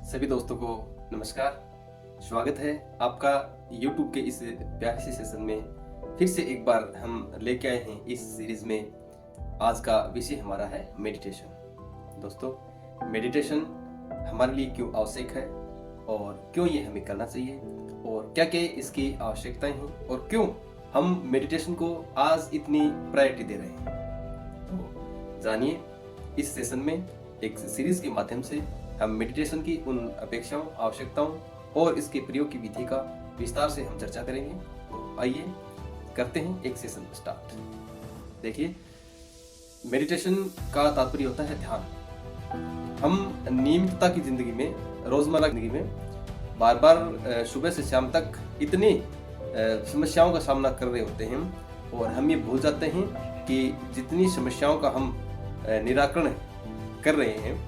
सभी दोस्तों को नमस्कार। स्वागत है आपका YouTube के इस प्यारे से सेशन में। फिर से एक बार हम लेके आए हैं इस सीरीज में। आज का विषय हमारा है मेडिटेशन। दोस्तों, मेडिटेशन हमारे लिए क्यों आवश्यक है और क्यों ये हमें करना चाहिए और क्या क्या इसकी आवश्यकताएं हैं और क्यों हम मेडिटेशन को आज इतनी प्रायोरिटी दे रहे हैं। तो जानिए इस सेशन में एक सीरीज के माध्यम से हम मेडिटेशन की उन अपेक्षाओं, आवश्यकताओं और इसके प्रयोग की विधि का विस्तार से हम चर्चा करेंगे। तो आइए करते हैं एक सेशन स्टार्ट। देखिए, मेडिटेशन का तात्पर्य होता है ध्यान। हम नियमितता की जिंदगी में, रोजमर्रा की जिंदगी में बार बार सुबह से शाम तक इतनी समस्याओं का सामना कर रहे होते हैं और हम ये भूल जाते हैं कि जितनी समस्याओं का हम निराकरण कर रहे हैं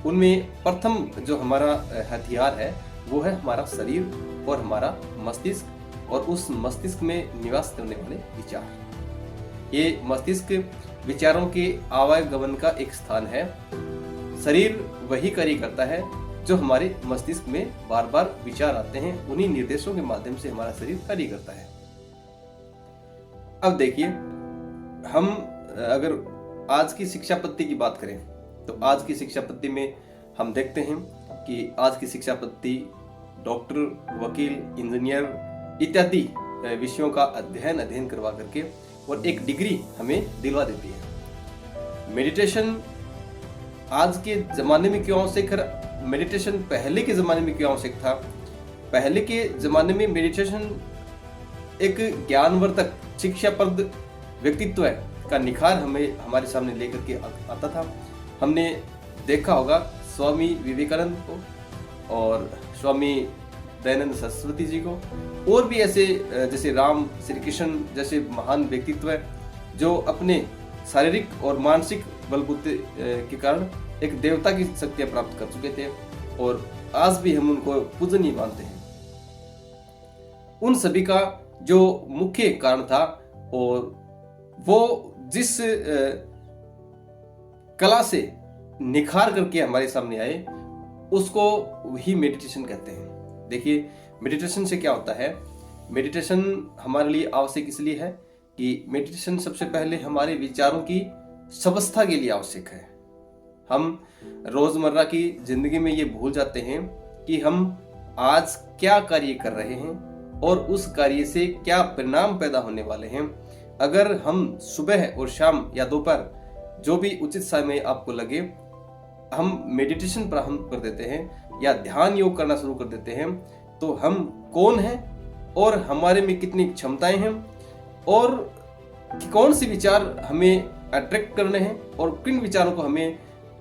उनमें प्रथम जो हमारा हथियार है वो है हमारा शरीर और हमारा मस्तिष्क, और उस मस्तिष्क में निवास करने वाले विचार। ये मस्तिष्क विचारों के आवागमन का एक स्थान है। शरीर वही कार्य करता है जो हमारे मस्तिष्क में बार बार विचार आते हैं, उन्हीं निर्देशों के माध्यम से हमारा शरीर कार्य करता है। अब देखिए, हम अगर आज की शिक्षा पद्धति की बात करें तो आज की शिक्षा पद्धति में हम देखते हैं कि आज की शिक्षा पद्धति डॉक्टर, वकील, इंजीनियर इत्यादि विषयों का अध्ययन करवा करके और एक डिग्री हमें दिलवा देती है। मेडिटेशन आज के जमाने में क्यों आवश्यक है? मेडिटेशन पहले के जमाने में क्यों आवश्यक था? पहले के जमाने में मेडिटेशन एक ज्ञानवर्धक, शिक्षाप्रद व्यक्तित्व का निखार हमें हमारे सामने लेकर के आता था। हमने देखा होगा स्वामी विवेकानंद को और स्वामी दयानंद सरस्वती जी को, और भी ऐसे जैसे राम, श्री कृष्ण जैसे महान व्यक्तित्व है जो अपने शारीरिक और मानसिक बलबूते के कारण एक देवता की शक्तियां प्राप्त कर चुके थे और आज भी हम उनको पूजनीय मानते हैं। उन सभी का जो मुख्य कारण था और वो जिस कला से निखार करके हमारे सामने आए उसको ही मेडिटेशन कहते हैं। देखिए, मेडिटेशन से क्या होता है? मेडिटेशन हमारे लिए आवश्यक इसलिए है कि मेडिटेशन सबसे पहले हमारे विचारों की स्वावस्था के लिए आवश्यक है। हम रोजमर्रा की जिंदगी में ये भूल जाते हैं कि हम आज क्या कार्य कर रहे हैं और उस कार्य से क्या परिणाम पैदा होने वाले हैं। अगर हम सुबह और शाम या दोपहर जो भी उचित समय आपको लगे हम मेडिटेशन प्रारंभ कर देते हैं या ध्यान योग करना शुरू कर देते हैं, तो हम कौन हैं और हमारे में कितनी क्षमताएं हैं और कौन से विचार हमें अट्रैक्ट करने हैं और किन विचारों को हमें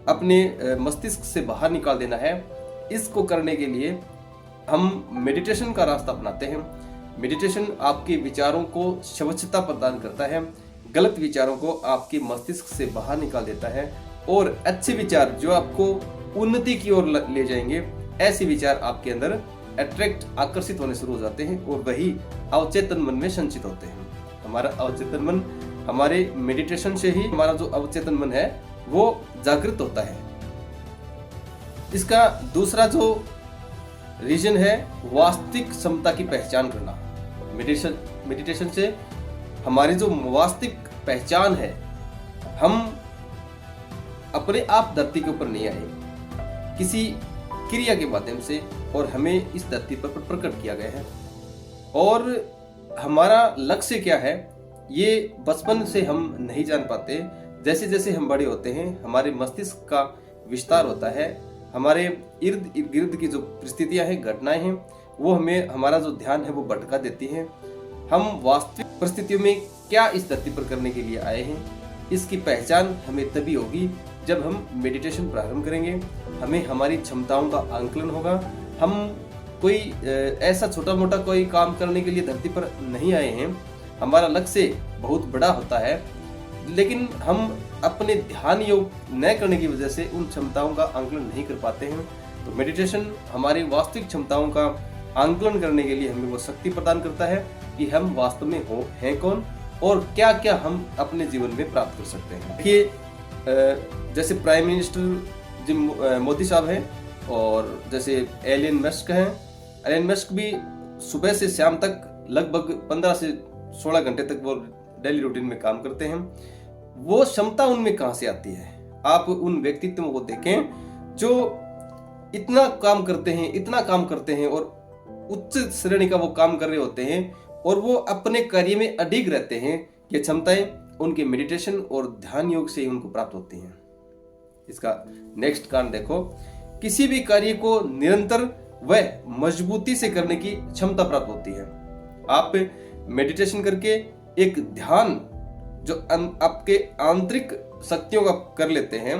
अपने मस्तिष्क से बाहर निकाल देना है, इसको करने के लिए हम मेडिटेशन का रास्ता अपनाते हैं। मेडिटेशन आपके विचारों को स्वच्छता प्रदान करता है, गलत विचारों को आपके मस्तिष्क से बाहर निकाल देता है और अच्छे विचार जो आपको उन्नति की ओर ले जाएंगे, ऐसे विचार आपके अंदर अट्रैक्ट, आकर्षित होने शुरू हो जाते हैं और वही अवचेतन मन में संचित होते हैं। हमारा अवचेतन मन, हमारे मेडिटेशन से ही हमारा जो अवचेतन मन है वो जागृत होता है। इसका दूसरा जो रीजन है वास्तविक क्षमता की पहचान करना। मेडिटेशन से हमारी जो वास्तविक पहचान है, हम अपने आप धरती के ऊपर नहीं आए, किसी क्रिया के माध्यम से और हमें इस धरती पर प्रकट किया गया है। और हमारा लक्ष्य क्या है ये बचपन से हम नहीं जान पाते। जैसे जैसे हम बड़े होते हैं हमारे मस्तिष्क का विस्तार होता है, हमारे इर्द गिर्द की जो परिस्थितियां हैं, घटनाएं हैं, वो हमें हमारा जो ध्यान है वो भटका देती हैं। हम वास्तविक परिस्थितियों में क्या इस धरती पर करने के लिए आए हैं, इसकी पहचान हमें तभी होगी जब हम मेडिटेशन प्रारंभ करेंगे। हमें हमारी क्षमताओं का आंकलन होगा। हम कोई ऐसा छोटा मोटा कोई काम करने के लिए धरती पर नहीं आए हैं, हमारा लक्ष्य बहुत बड़ा होता है, लेकिन हम अपने ध्यान योग न करने की वजह से उन क्षमताओं का आंकलन नहीं कर पाते हैं। तो मेडिटेशन हमारी वास्तविक क्षमताओं का आंकलन करने के लिए हमें वो शक्ति प्रदान करता है कि हम वास्तव में हैं कौन और क्या क्या हम अपने जीवन में प्राप्त कर सकते हैं। देखिए, जैसे प्राइम मिनिस्टर जी मोदी साहब हैं, और जैसे एलन मस्क हैं, एलन मस्क भी सुबह से शाम तक लगभग 15 से 16 घंटे तक वो डेली रूटीन में काम करते हैं। वो क्षमता उनमें कहाँ से आती है? आप उन व्यक्तित्वों को देखें जो इतना काम करते हैं और उच्च श्रेणी का वो काम कर रहे होते हैं और वो अपने कार्य में अडिग रहते हैं। ये क्षमताएं उनके मेडिटेशन और ध्यान योग से ही उनको प्राप्त होती हैं। इसका नेक्स्ट कारण देखो, किसी भी कार्य को निरंतर व मजबूती से करने की क्षमता प्राप्त होती है। आप मेडिटेशन करके एक ध्यान जो आपके आंतरिक शक्तियों का कर लेते हैं,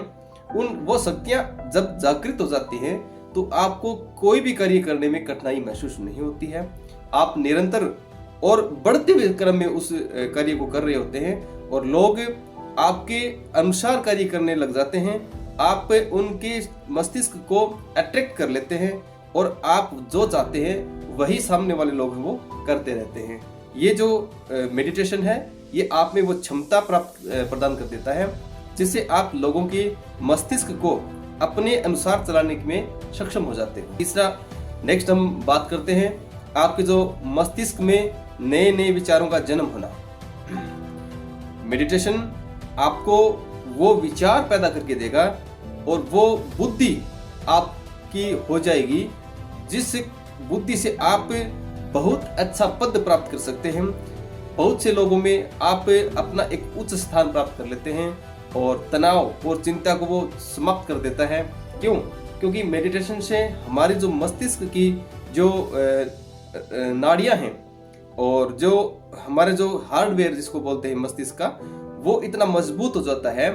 वो शक्तियां जब जागृत हो जाती हैं तो आपको कोई भी कार्य करने में कठिनाई महसूस नहीं होती है। आप निरंतर और बढ़ते हुए क्रम में उस कार्य को कर रहे होते हैं और लोग आपके अनुसार कार्य करने लग जाते हैं। आप उनके मस्तिष्क को अट्रैक्ट कर लेते हैं और आप जो चाहते हैं वही सामने वाले लोग वो करते रहते हैं। ये जो मेडिटेशन है ये आप में वो क्षमता प्रदान कर देता है जिससे आप लोगों के मस्तिष्क को अपने अनुसार चलाने में सक्षम हो जाते हैं। तीसरा, नेक्स्ट हम बात करते हैं आपके जो मस्तिष्क में नए नए विचारों का जन्म होना। मेडिटेशन आपको वो विचार पैदा करके देगा और वो बुद्धि आपकी हो जाएगी जिस बुद्धि से आप बहुत अच्छा पद प्राप्त कर सकते हैं। बहुत से लोगों में आप अपना एक उच्च स्थान प्राप्त कर लेते हैं और तनाव और चिंता को वो समाप्त कर देता है। क्यों? क्योंकि मेडिटेशन से हमारे जो मस्तिष्क की जो नाड़ियां हैं और जो हमारे जो हार्डवेयर जिसको बोलते हैं मस्तिष्क का, वो इतना मजबूत हो जाता है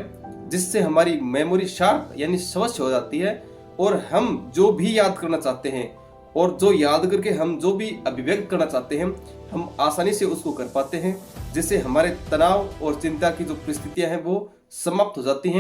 जिससे हमारी मेमोरी शार्प यानी स्वच्छ हो जाती है और हम जो भी याद करना चाहते हैं और जो याद करके हम जो भी अभिव्यक्त करना चाहते हैं हम आसानी से उसको कर पाते हैं, जिससे हमारे तनाव और चिंता की जो परिस्थितियां हैं वो समाप्त हो जाती हैं।